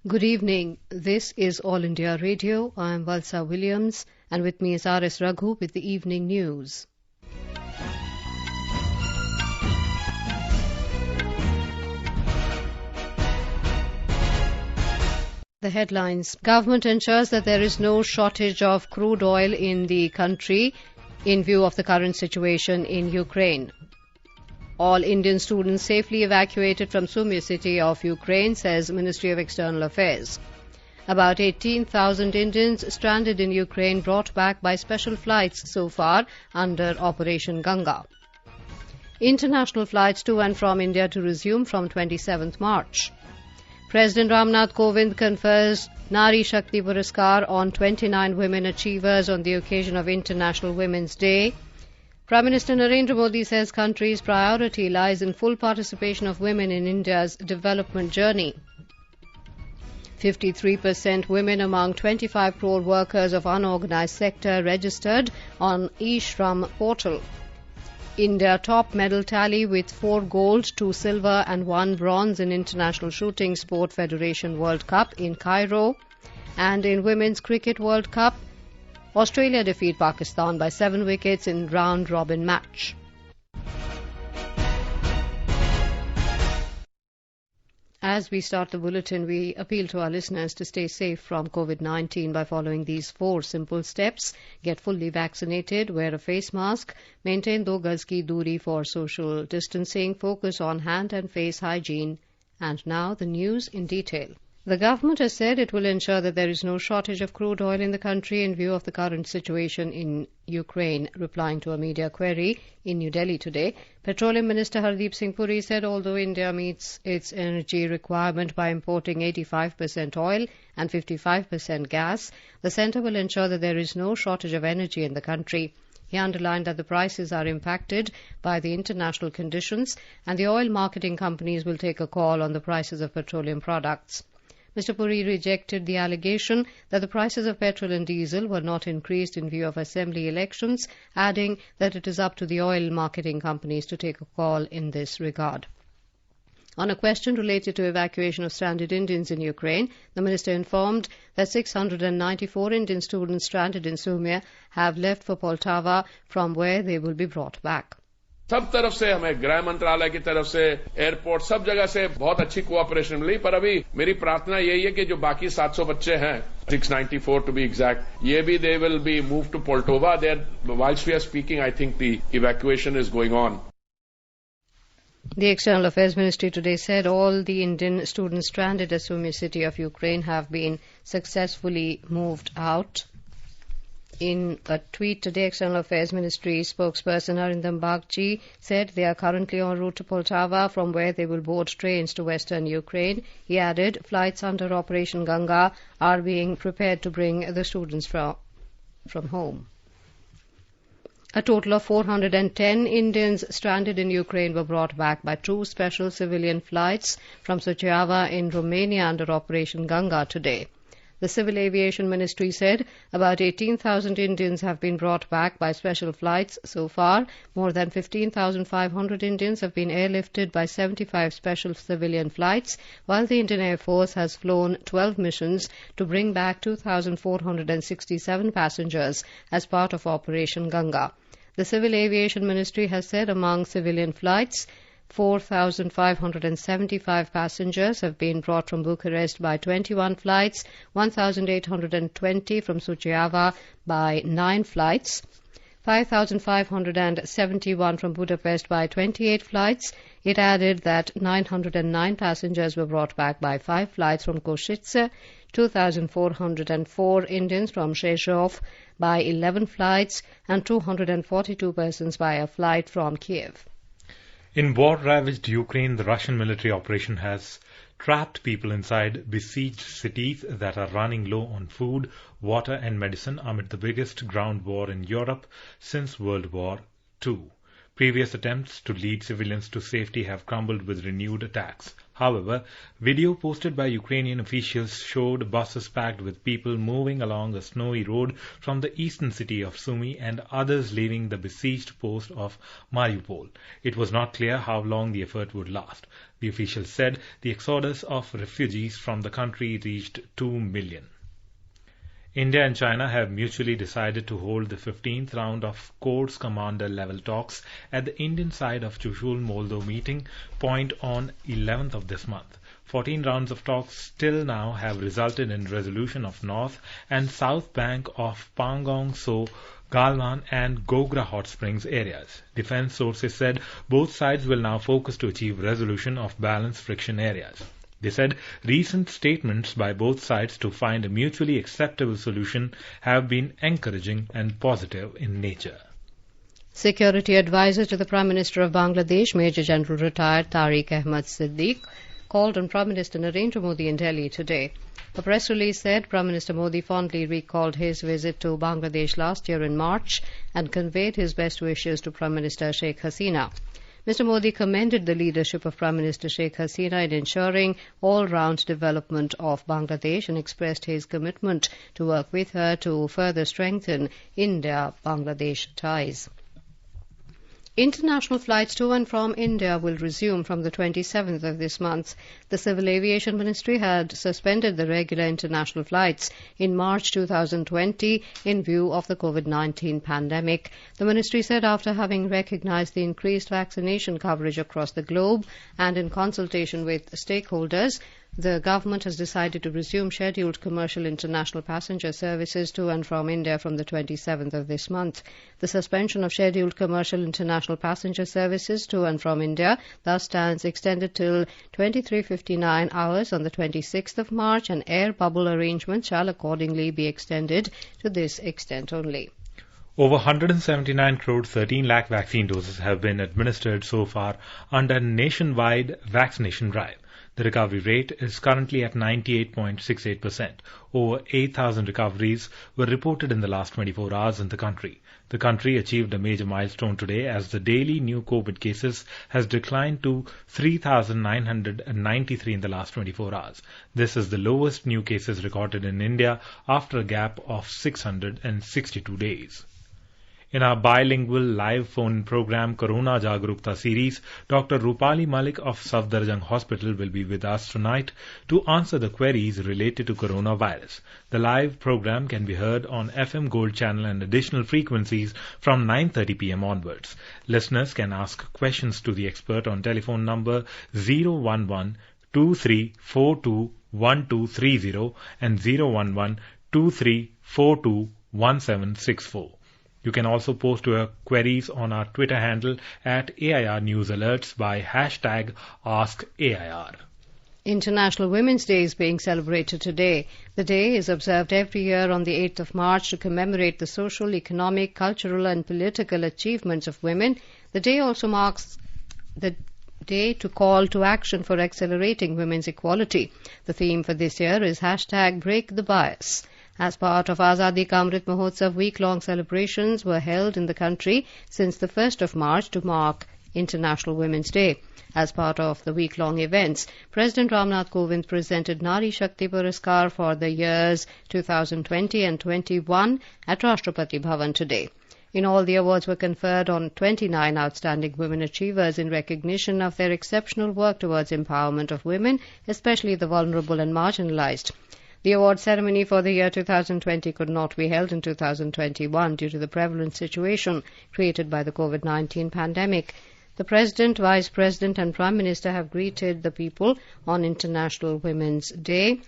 Good evening. This is All India Radio. I am Valsa Williams, and with me is R.S. Raghu with the evening news. The headlines. Government ensures that there is no shortage of crude oil in the country in view of the current situation in Ukraine. All Indian students safely evacuated from Sumy city of Ukraine, says Ministry of External Affairs. About 18,000 Indians stranded in Ukraine brought back by special flights so far under Operation Ganga. International flights to and from India to resume from 27th March. President Ramnath Kovind confers Nari Shakti Puraskar on 29 women achievers on the occasion of International Women's Day. Prime Minister Narendra Modi says country's priority lies in full participation of women in India's development journey. 53% women among 25 crore workers of unorganized sector registered on eShram portal. India top medal tally with 4 gold, 2 silver and 1 bronze in International Shooting Sport Federation World Cup in Cairo. And in Women's Cricket World Cup, Australia defeat Pakistan by 7 wickets in round-robin match. As we start the bulletin, we appeal to our listeners to stay safe from COVID-19 by following these 4 simple steps. Get fully vaccinated, wear a face mask, maintain 2 gaz ki duri for social distancing, focus on hand and face hygiene. And now the news in detail. The government has said it will ensure that there is no shortage of crude oil in the country in view of the current situation in Ukraine. Replying to a media query in New Delhi today, Petroleum Minister Hardeep Singh Puri said although India meets its energy requirement by importing 85% oil and 55% gas, the centre will ensure that there is no shortage of energy in the country. He underlined that the prices are impacted by the international conditions and the oil marketing companies will take a call on the prices of petroleum products. Mr. Puri rejected the allegation that the prices of petrol and diesel were not increased in view of assembly elections, adding that it is up to the oil marketing companies to take a call in this regard. On a question related to evacuation of stranded Indians in Ukraine, the minister informed that 694 Indian students stranded in Sumy have left for Poltava, from where they will be brought back. सब तरफ से हमें गृह मंत्रालय की तरफ से airport सब जगह से बहुत अच्छी कोऑपरेशन मिली, पर अभी मेरी प्रार्थना यही है कि जो बाकी 700 बच्चे हैं 694 टू बी एग्जैक्ट, ये भी they will be move to Poltava. There whiles we are speaking I think the evacuation is going on. The External Affairs Ministry today said all the Indian students stranded at Sumy city of Ukraine have been successfully moved out. In a tweet today, External Affairs Ministry spokesperson Narendra Bagchi said they are currently en route to Poltava, from where they will board trains to western Ukraine. He added, flights under Operation Ganga are being prepared to bring the students from home. A total of 410 Indians stranded in Ukraine were brought back by 2 special civilian flights from Suceava in Romania under Operation Ganga today. The Civil Aviation Ministry said about 18,000 Indians have been brought back by special flights so far. More than 15,500 Indians have been airlifted by 75 special civilian flights, while the Indian Air Force has flown 12 missions to bring back 2,467 passengers as part of Operation Ganga. The Civil Aviation Ministry has said among civilian flights, 4,575 passengers have been brought from Bucharest by 21 flights, 1,820 from Suceava by 9 flights, 5,571 from Budapest by 28 flights. It added that 909 passengers were brought back by 5 flights from Košice, 2,404 Indians from Rzeszów by 11 flights, and 242 persons by a flight from Kiev. In war-ravaged Ukraine, the Russian military operation has trapped people inside besieged cities that are running low on food, water and medicine amid the biggest ground war in Europe since World War II. Previous attempts to lead civilians to safety have crumbled with renewed attacks. However, video posted by Ukrainian officials showed buses packed with people moving along a snowy road from the eastern city of Sumy and others leaving the besieged post of Mariupol. It was not clear how long the effort would last. The officials said the exodus of refugees from the country reached 2 million. India and China have mutually decided to hold the 15th round of Corps Commander level talks at the Indian side of Chushul-Moldo meeting point on 11th of this month. 14 rounds of talks till now have resulted in resolution of north and south bank of Pangong So, Galwan and Gogra hot springs areas. Defense sources said both sides will now focus to achieve resolution of balanced friction areas. They said recent statements by both sides to find a mutually acceptable solution have been encouraging and positive in nature. Security advisor to the Prime Minister of Bangladesh, Major General retired Tariq Ahmad Siddique, called on Prime Minister Narendra Modi in Delhi today. A press release said Prime Minister Modi fondly recalled his visit to Bangladesh last year in March and conveyed his best wishes to Prime Minister Sheikh Hasina. Mr. Modi commended the leadership of Prime Minister Sheikh Hasina in ensuring all-round development of Bangladesh and expressed his commitment to work with her to further strengthen India-Bangladesh ties. International flights to and from India will resume from the 27th of this month. The Civil Aviation Ministry had suspended the regular international flights in March 2020 in view of the COVID-19 pandemic. The ministry said after having recognized the increased vaccination coverage across the globe and in consultation with stakeholders, the government has decided to resume scheduled commercial international passenger services to and from India from the 27th of this month. The suspension of scheduled commercial international passenger services to and from India thus stands extended till 23:59 hours on the 26th of March, and air bubble arrangements shall accordingly be extended to this extent only. Over 179 crore 13 lakh vaccine doses have been administered so far under nationwide vaccination drive. The recovery rate is currently at 98.68%. Over 8,000 recoveries were reported in the last 24 hours in the country. The country achieved a major milestone today as the daily new COVID cases has declined to 3,993 in the last 24 hours. This is the lowest new cases recorded in India after a gap of 662 days. In our bilingual live phone program Corona Jagrukta series, Dr. Rupali Malik of Safdarjung Hospital will be with us tonight to answer the queries related to coronavirus. The live program can be heard on FM Gold channel and additional frequencies from 9:30 p.m. onwards. Listeners can ask questions to the expert on telephone number 011-2342-1230 and 011-2342-1764. You can also post your queries on our Twitter handle at AIR News Alerts by hashtag AskAIR. International Women's Day is being celebrated today. The day is observed every year on the 8th of March to commemorate the social, economic, cultural and political achievements of women. The day also marks the day to call to action for accelerating women's equality. The theme for this year is hashtag Break the Bias. As part of Azadi Ka Amrit Mahotsav, week-long celebrations were held in the country since the 1st of March to mark International Women's Day. As part of the week-long events, President Ramnath Kovind presented Nari Shakti Puraskar for the years 2020 and 21 at Rashtrapati Bhavan today. In all, the awards were conferred on 29 outstanding women achievers in recognition of their exceptional work towards empowerment of women, especially the vulnerable and marginalized. The award ceremony for the year 2020 could not be held in 2021 due to the prevalent situation created by the COVID-19 pandemic. The President, Vice President and Prime Minister have greeted the people on International Women's Day.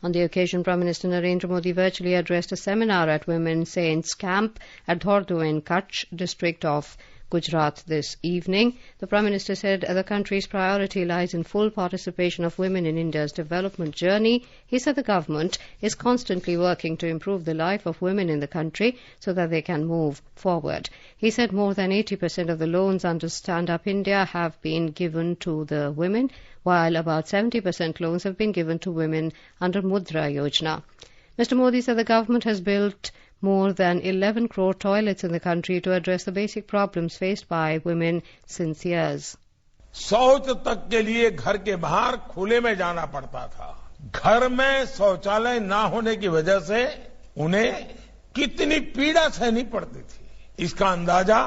On the occasion, Prime Minister Narendra Modi virtually addressed a seminar at Women Saints Camp at Dhordo in Kutch district of Gujarat this evening. The Prime Minister said the country's priority lies in full participation of women in India's development journey. He said the government is constantly working to improve the life of women in the country so that they can move forward. He said more than 80% of the loans under Stand Up India have been given to the women, while about 70% loans have been given to women under Mudra Yojana. Mr. Modi said the government has built more than 11 crore toilets in the country to address the basic problems faced by women since years. शौच तक के लिए घर के बाहर खुले में जाना पड़ता था। घर में शौचालय ना होने की वजह से उन्हें कितनी पीड़ा सहनी पड़ती थी, इसका अंदाजा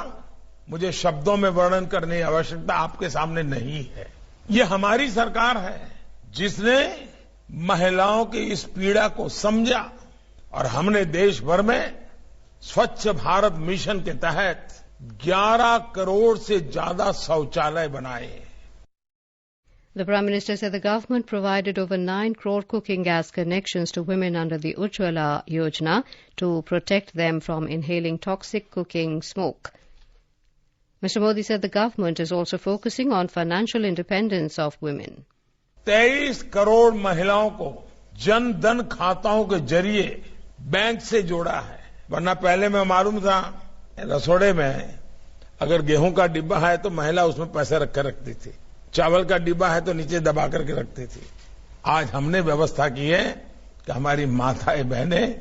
मुझे शब्दों में वर्णन करने की आवश्यकता आपके सामने नहीं है। ये हमारी सरकार है जिसने महिलाओं की इस पीड़ा को समझा और हमने देश भर में स्वच्छ भारत मिशन के तहत 11 करोड़ से ज्यादा शौचालय बनाए। The Prime Minister said the government provided over 9 crore cooking gas connections to women under the Ujjwala Yojana to protect them from inhaling toxic cooking smoke. Mr. Modi said the government is also focusing on financial independence of women. 23 crore महिलाओं को जन धन खाताओं के जरिए bank से जोड़ा है, वरना पहले में मालूम था रसोड़े में अगर गेहूं का डिब्बा है तो महिला उसमें पैसे रखकर रखती थी, चावल का डिब्बा है तो नीचे दबा करके रखती थी। आज हमने व्यवस्था की है कि हमारी माताएं बहनें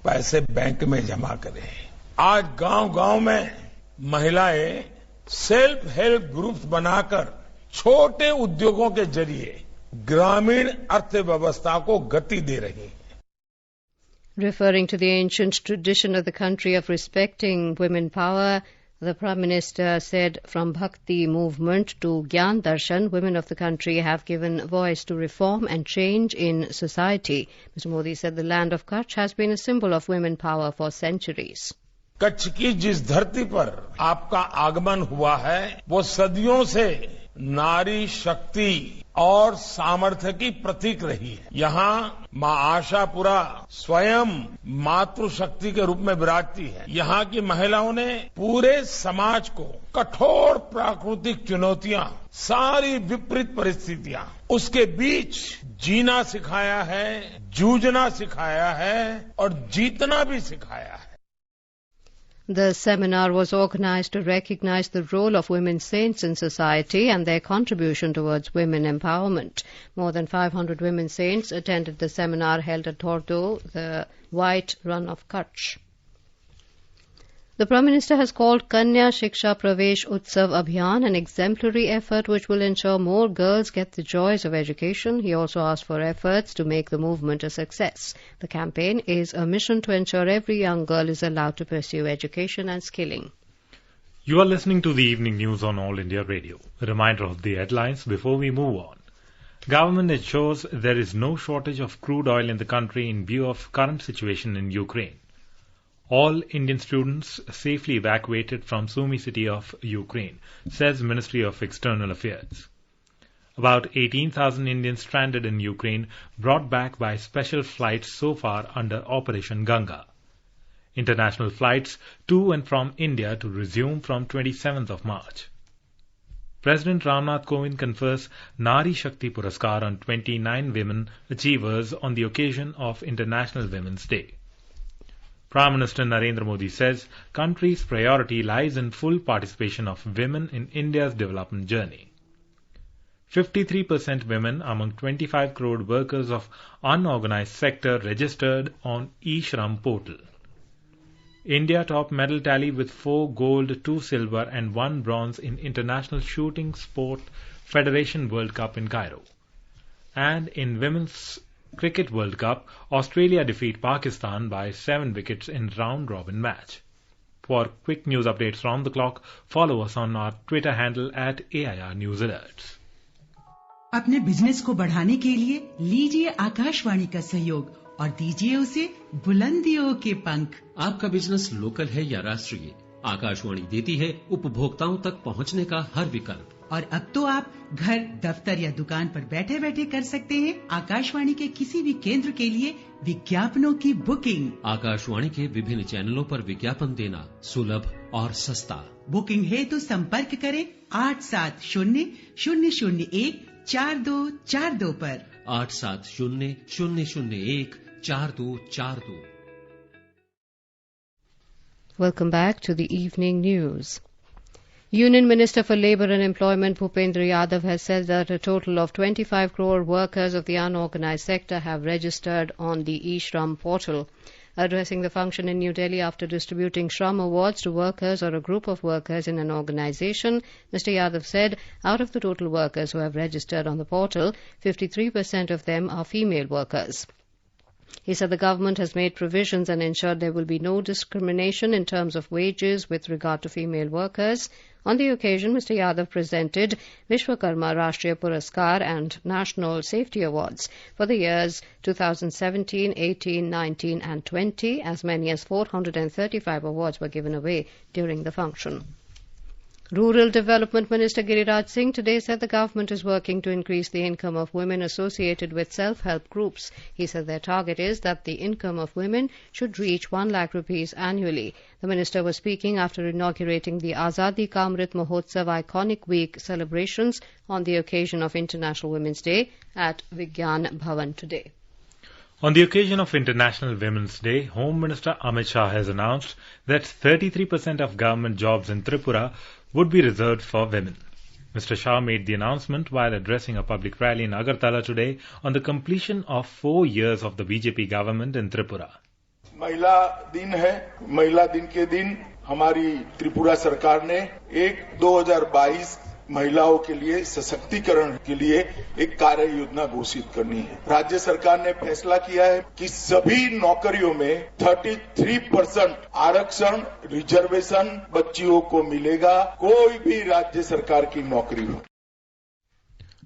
पैसे बैंक में जमा करें। आज गांव-गांव में महिलाएं सेल्फ हेल्प ग्रुप्स बनाकर छोटे उद्योगों के जरिए ग्रामीण अर्थव्यवस्था को गति दे रही है। Referring to the ancient tradition of the country of respecting women power, the Prime Minister said from Bhakti movement to Gyan Darshan, women of the country have given voice to reform and change in society. Mr. Modi said the land of Kutch has been a symbol of women power for centuries. Kutch की जिस धरती पर आपका आगमन हुआ है वो सदियों से नारी शक्ति और सामर्थ्य की प्रतीक रही है। यहाँ माँ आशापुरा स्वयं मातृशक्ति के रूप में विराजती है। यहाँ की महिलाओं ने पूरे समाज को कठोर प्राकृतिक चुनौतियां, सारी विपरीत परिस्थितियां, उसके बीच जीना सिखाया है, जूझना सिखाया है और जीतना भी सिखाया है। The seminar was organized to recognize the role of women saints in society and their contribution towards women empowerment. More than 500 women saints attended the seminar held at Dhordo, the White Run of Kutch. The Prime Minister has called Kanya Shiksha Pravesh Utsav Abhiyan an exemplary effort which will ensure more girls get the joys of education. He also asked for efforts to make the movement a success. The campaign is a mission to ensure every young girl is allowed to pursue education and skilling. You are listening to the evening news on All India Radio. A reminder of the headlines before we move on. Government ensures there is no shortage of crude oil in the country in view of current situation in Ukraine. All Indian students safely evacuated from Sumy city of Ukraine, says Ministry of External Affairs. About 18,000 Indians stranded in Ukraine brought back by special flights so far under Operation Ganga. International flights to and from India to resume from 27th of March. President Ramnath Kovind confers Nari Shakti Puraskar on 29 women achievers on the occasion of International Women's Day. Prime Minister Narendra Modi says country's priority lies in full participation of women in India's development journey. 53% women among 25 crore workers of unorganized sector registered on eShram portal. India top medal tally with 4 gold, 2 silver and 1 bronze in International Shooting Sport Federation World Cup in Cairo. And in Women's Cricket World Cup, Australia defeat Pakistan by 7 wickets in round-robin match. For quick news updates round the clock, follow us on our Twitter handle at AIR News Alerts. अपने business को बढ़ाने के लिए लीजिए आकाशवाणी का सहयोग और दीजिए उसे बुलंदियों के पंख। आपका बिजनेस लोकल है या राष्ट्रीय, आकाशवाणी देती है उपभोक्ताओं तक पहुंचने का हर विकल्प। और अब तो आप घर, दफ्तर या दुकान पर बैठे बैठे कर सकते हैं आकाशवाणी के किसी भी केंद्र के लिए विज्ञापनों की बुकिंग। आकाशवाणी के विभिन्न चैनलों पर विज्ञापन देना सुलभ और सस्ता। बुकिंग है तो संपर्क करें 8700014242 पर। 8700014242। Welcome back to the evening news. Union Minister for Labour and Employment Bhupendra Yadav has said that a total of 25 crore workers of the unorganized sector have registered on the eShram portal. Addressing the function in New Delhi after distributing Shram Awards to workers or a group of workers in an organisation, Mr. Yadav said out of the total workers who have registered on the portal, 53% of them are female workers. He said the government has made provisions and ensured there will be no discrimination in terms of wages with regard to female workers. On the occasion, Mr. Yadav presented Vishwakarma Rashtriya Puraskar and National Safety Awards for the years 2017, 18, 19 and 20. As many as 435 awards were given away during the function. Rural Development Minister Giriraj Singh today said the government is working to increase the income of women associated with self-help groups. He said their target is that the income of women should reach 1 lakh rupees annually. The minister was speaking after inaugurating the Azadi Ka Amrit Mahotsav Iconic Week celebrations on the occasion of International Women's Day at Vigyan Bhavan today. On the occasion of International Women's Day, Home Minister Amit Shah has announced that 33% of government jobs in Tripura would be reserved for women. Mr. Shah made the announcement while addressing a public rally in Agartala today on the completion of 4 years of the BJP government in Tripura. महिला दिन है, महिला दिन के दिन हमारी त्रिपुरा सरकार ने 2022 महिलाओं के लिए सशक्तिकरण के लिए एक कार्य योजना घोषित करनी है। राज्य सरकार ने फैसला किया है कि सभी नौकरियों में 33% आरक्षण रिजर्वेशन बच्चियों को मिलेगा, कोई भी राज्य सरकार की नौकरी हो।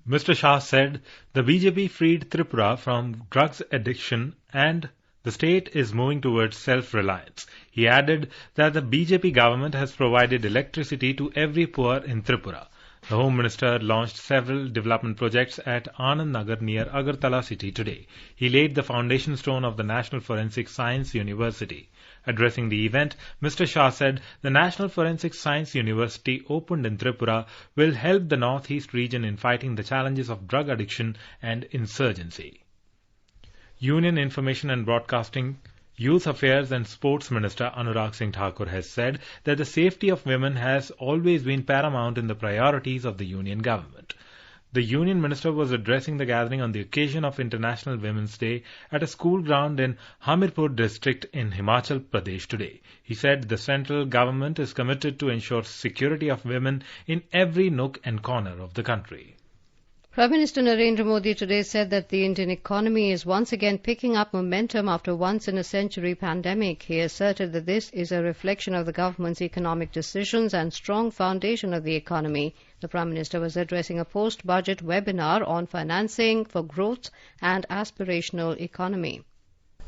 Mr. Shah said the BJP freed Tripura from drugs addiction and the state is moving towards self-reliance. He added that the BJP government has provided electricity to every poor in Tripura. The Home Minister launched several development projects at Anand Nagar near Agartala city today. He laid the foundation stone of the National Forensic Science University. Addressing the event, Mr. Shah said the National Forensic Science University opened in Tripura will help the northeast region in fighting the challenges of drug addiction and insurgency. Union Information and Broadcasting Youth Affairs and Sports Minister Anurag Singh Thakur has said that the safety of women has always been paramount in the priorities of the Union government. The Union Minister was addressing the gathering on the occasion of International Women's Day at a school ground in Hamirpur district in Himachal Pradesh today. He said the central government is committed to ensure security of women in every nook and corner of the country. Prime Minister Narendra Modi today said that the Indian economy is once again picking up momentum after once-in-a-century pandemic. He asserted that this is a reflection of the government's economic decisions and strong foundation of the economy. The Prime Minister was addressing a post-budget webinar on financing for growth and aspirational economy.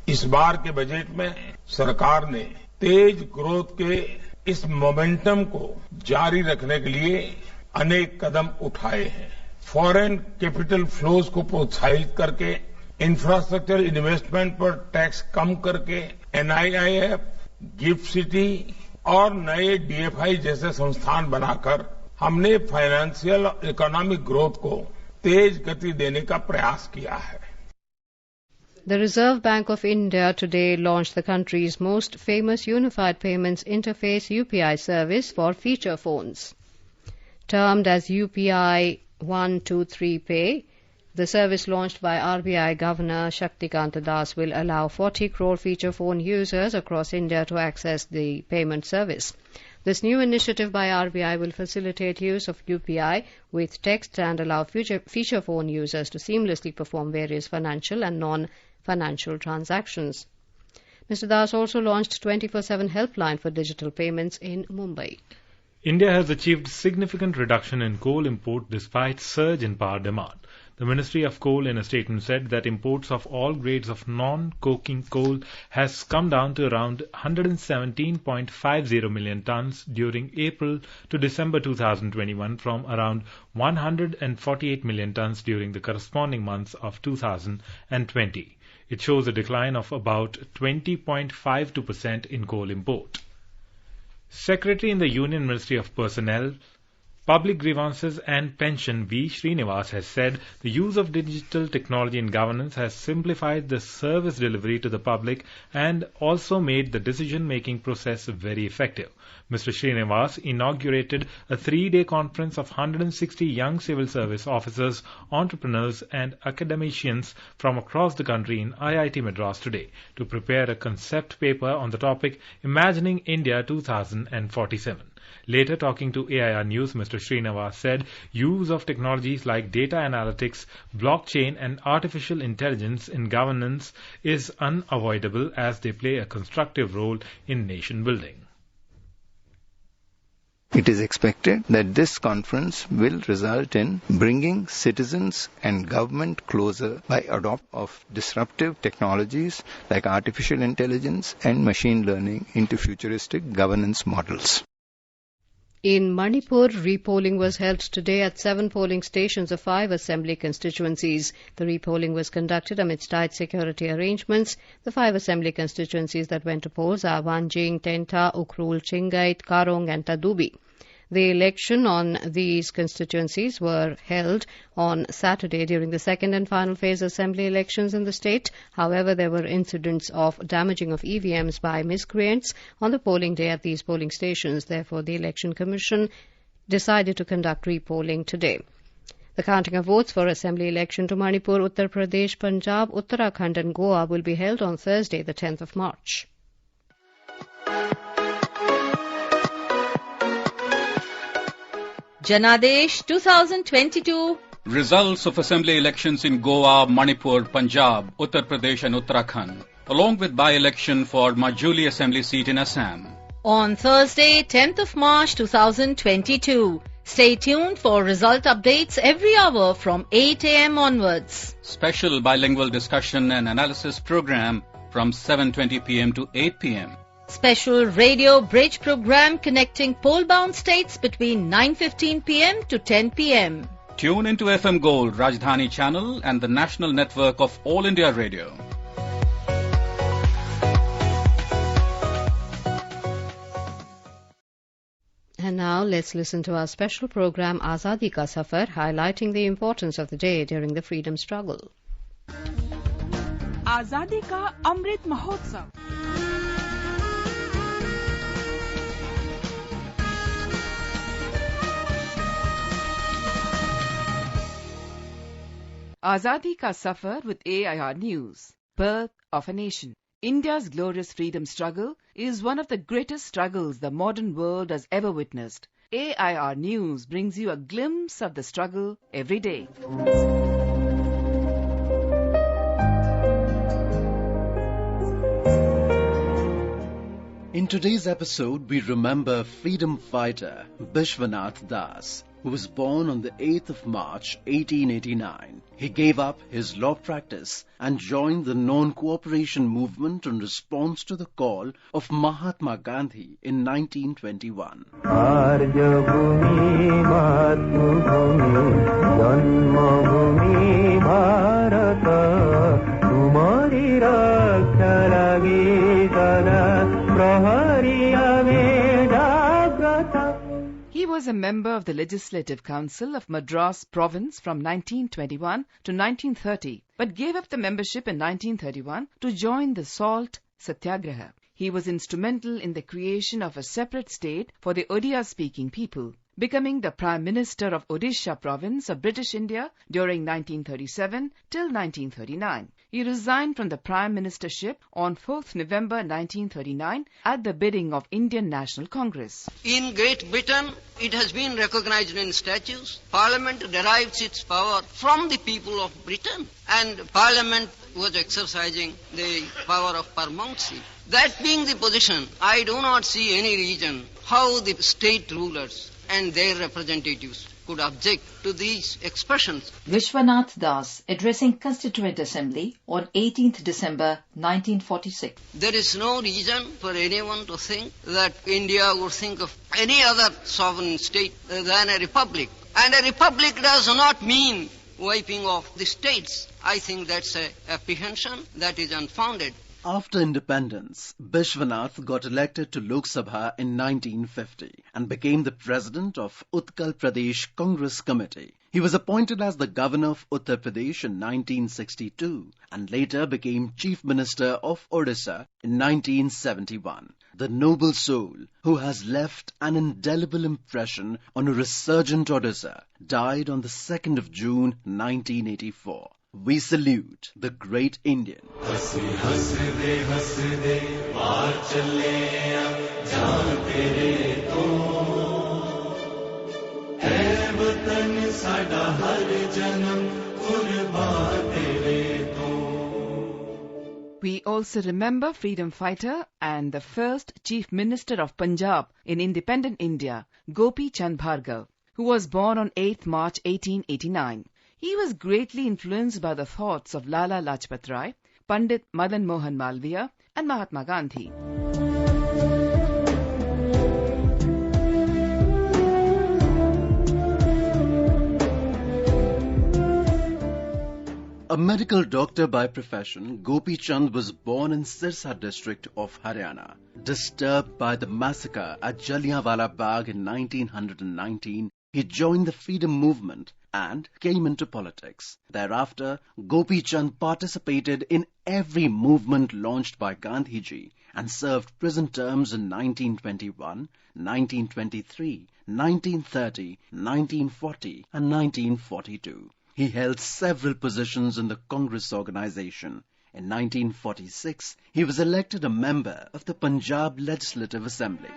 इस बार के budget में सरकार ने तेज growth के इस momentum को जारी रखने के लिए अनेक कदम उठाए हैं। फॉरेन कैपिटल फ्लोज को प्रोत्साहित करके, इंफ्रास्ट्रक्चर इन्वेस्टमेंट पर टैक्स कम करके, NIIF, गिफ्ट सिटी और नए DFI जैसे संस्थान बनाकर हमने फाइनेंशियल और इकोनॉमिक ग्रोथ को तेज गति देने का प्रयास किया है। The Reserve Bank of India today launched the country's most famous unified payments interface UPI service for feature phones. Termed as UPI 123 Pay, the service launched by RBI Governor Shaktikant Das will allow 40 crore feature phone users across India to access the payment service. This new initiative by RBI will facilitate use of UPI with text and allow feature phone users to seamlessly perform various financial and non-financial transactions. Mr. Das also launched 24/7 helpline for digital payments in Mumbai. India has achieved significant reduction in coal import despite surge in power demand. The Ministry of Coal in a statement said that imports of all grades of non-coking coal has come down to around 117.50 million tons during April to December 2021 from around 148 million tons during the corresponding months of 2020. It shows a decline of about 20.52% in coal import. Secretary in the Union Ministry of Personnel, Public Grievances and Pension V. Srinivas has said the use of digital technology in governance has simplified the service delivery to the public and also made the decision-making process very effective. Mr. Srinivas inaugurated a 3-day conference of 160 young civil service officers, entrepreneurs and academicians from across the country in IIT Madras today to prepare a concept paper on the topic Imagining India 2047. Later, talking to AIR News, Mr. Srinivas said use of technologies like data analytics, blockchain and artificial intelligence in governance is unavoidable as they play a constructive role in nation building. It is expected that this conference will result in bringing citizens and government closer by adoption of disruptive technologies like artificial intelligence and machine learning into futuristic governance models. In Manipur, repolling was held today at 7 polling stations of 5 assembly constituencies. The repolling was conducted amidst tight security arrangements. The 5 assembly constituencies that went to polls are Wanjing, Tenta, Ukhrul, Chingait, Karong and Tadubi. The election on these constituencies were held on Saturday during the second and final phase assembly elections in the state. However, there were incidents of damaging of EVMs by miscreants on the polling day at these polling stations. Therefore, the Election Commission decided to conduct repolling today. The counting of votes for assembly election to Manipur, Uttar Pradesh, Punjab, Uttarakhand and Goa will be held on Thursday, the 10th of March. Janadesh 2022. Results of assembly elections in Goa, Manipur, Punjab, Uttar Pradesh and Uttarakhand, along with by-election for Majuli assembly seat in Assam. On Thursday, 10th of March 2022. Stay tuned for result updates every hour from 8 a.m. onwards. Special bilingual discussion and analysis program from 7:20 p.m. to 8 p.m. Special radio bridge program connecting poll-bound states between 9:15 p.m. to 10 p.m. Tune into FM Gold, Rajdhani channel and the national network of All India Radio. And now let's listen to our special program Azadi Ka Safar, highlighting the importance of the day during the freedom struggle. Azadi Ka Amrit Mahotsav. Azadi Ka Safar with AIR News. Birth of a Nation. India's glorious freedom struggle is one of the greatest struggles the modern world has ever witnessed. AIR News brings you a glimpse of the struggle every day. In today's episode, we remember freedom fighter Bishwanath Das, who was born on the 8th of March 1889. He gave up his law practice and joined the non-cooperation movement in response to the call of Mahatma Gandhi in 1921. He was a member of the Legislative Council of Madras Province from 1921 to 1930, but gave up the membership in 1931 to join the Salt Satyagraha. He was instrumental in the creation of a separate state for the Odia-speaking people, becoming the Prime Minister of Odisha Province of British India during 1937 till 1939. He resigned from the Prime Ministership on 4th November 1939 at the bidding of Indian National Congress. In Great Britain, it has been recognized in statutes. Parliament derives its power from the people of Britain, and Parliament was exercising the power of paramountcy. That being the position, I do not see any reason how the state rulers and their representatives could object to these expressions. Vishwanath Das addressing Constituent Assembly on 18th December 1946. There is no reason for anyone to think that India would think of any other sovereign state than a republic. And a republic does not mean wiping off the states. I think that's an apprehension that is unfounded. After independence, Bishwanath got elected to Lok Sabha in 1950 and became the president of Utkal Pradesh Congress Committee. He was appointed as the governor of Uttar Pradesh in 1962 and later became chief minister of Odisha in 1971. The noble soul, who has left an indelible impression on a resurgent Odisha, died on the 2nd of June 1984. We salute the great Indian. We also remember freedom fighter and the first Chief Minister of Punjab in independent India, Gopi Chand Bhargav, who was born on 8th March 1889. He was greatly influenced by the thoughts of Lala Lajpat Rai, Pandit Madan Mohan Malviya and Mahatma Gandhi. A medical doctor by profession, Gopi Chand was born in Sirsa district of Haryana. Disturbed by the massacre at Jallianwala Bagh in 1919, he joined the freedom movement and came into politics. Thereafter, Gopi Chand participated in every movement launched by Gandhiji and served prison terms in 1921, 1923, 1930, 1940 and 1942. He held several positions in the Congress organization. In 1946, he was elected a member of the Punjab Legislative Assembly.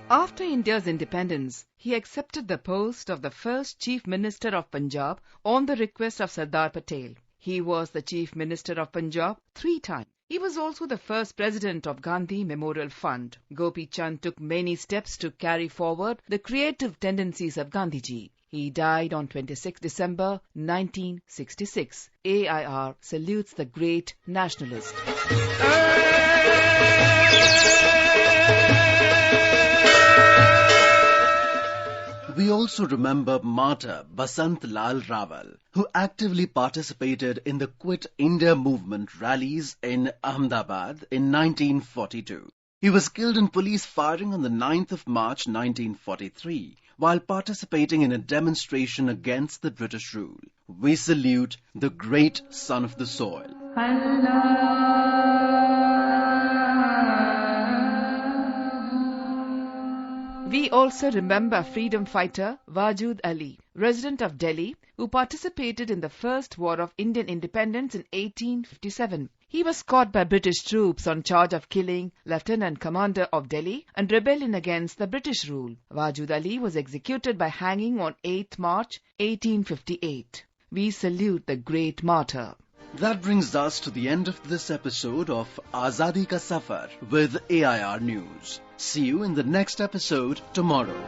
After India's independence, he accepted the post of the first Chief Minister of Punjab on the request of Sardar Patel. He was the Chief Minister of Punjab 3 times. He was also the first president of Gandhi Memorial Fund. Gopi Chand took many steps to carry forward the creative tendencies of Gandhiji. He died on 26 December 1966. AIR salutes the great nationalist. We also remember martyr Basant Lal Rawal, who actively participated in the Quit India movement rallies in Ahmedabad in 1942. He was killed in police firing on the 9th of March 1943 while participating in a demonstration against the British rule. We salute the great son of the soil. We also remember freedom fighter Wajud Ali, resident of Delhi, who participated in the First War of Indian Independence in 1857. He was caught by British troops on charge of killing Lieutenant Commander of Delhi and rebellion against the British rule. Wajud Ali was executed by hanging on 8th March 1858. We salute the great martyr. That brings us to the end of this episode of Azadi Ka Safar with AIR News. See you in the next episode tomorrow.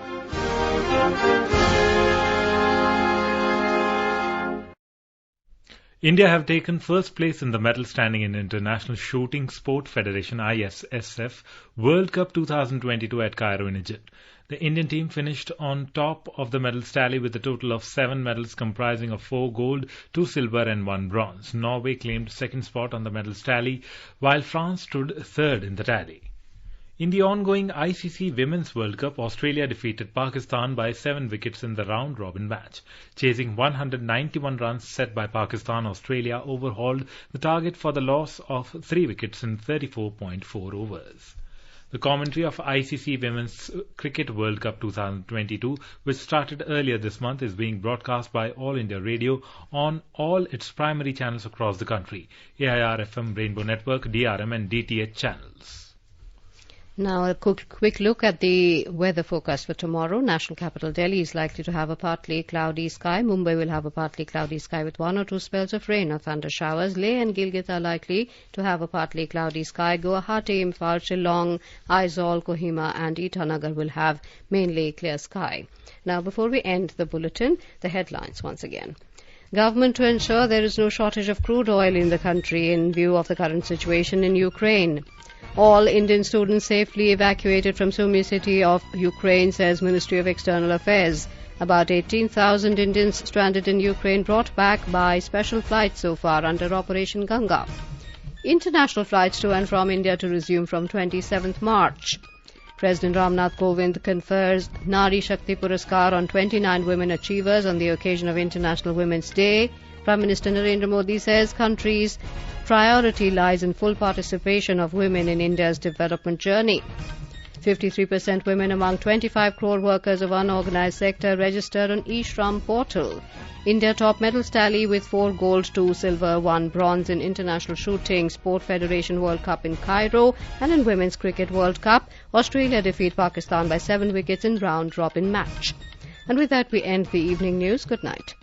India have taken first place in the medal standing in International Shooting Sport Federation ISSF World Cup 2022 at Cairo in Egypt. The Indian team finished on top of the medals tally with a total of 7 medals comprising of 4 gold, 2 silver and 1 bronze. Norway claimed second spot on the medals tally while France stood third in the tally. In the ongoing ICC Women's World Cup, Australia defeated Pakistan by 7 wickets in the round-robin match. Chasing 191 runs set by Pakistan, Australia overhauled the target for the loss of 3 wickets in 34.4 overs. The commentary of ICC Women's Cricket World Cup 2022, which started earlier this month, is being broadcast by All India Radio on all its primary channels across the country, AIR FM, Rainbow Network, DRM and DTH channels. Now a quick look at the weather forecast for tomorrow. National capital Delhi is likely to have a partly cloudy sky. Mumbai will have a partly cloudy sky with 1 or 2 spells of rain or thunder showers. Leh and Gilgit are likely to have a partly cloudy sky. Guwahati, Imphal, Shillong, Aizawl, Kohima and Itanagar will have mainly clear sky. Now before we end the bulletin, the headlines once again. Government to ensure there is no shortage of crude oil in the country in view of the current situation in Ukraine. All Indian students safely evacuated from Sumy city of Ukraine, says Ministry of External Affairs. About 18,000 Indians stranded in Ukraine brought back by special flights so far under Operation Ganga. International flights to and from India to resume from 27th March. President Ramnath Kovind confers Nari Shakti Puraskar on 29 women achievers on the occasion of International Women's Day. Prime Minister Narendra Modi says country's priority lies in full participation of women in India's development journey. 53% women among 25 crore workers of unorganized sector registered on eShram portal. India top medals tally with 4 gold, 2 silver, 1 bronze in International Shooting Sport Federation World Cup in Cairo, and in Women's Cricket World Cup, Australia defeat Pakistan by 7 wickets in round-robin match. And with that we end the evening news. Good night.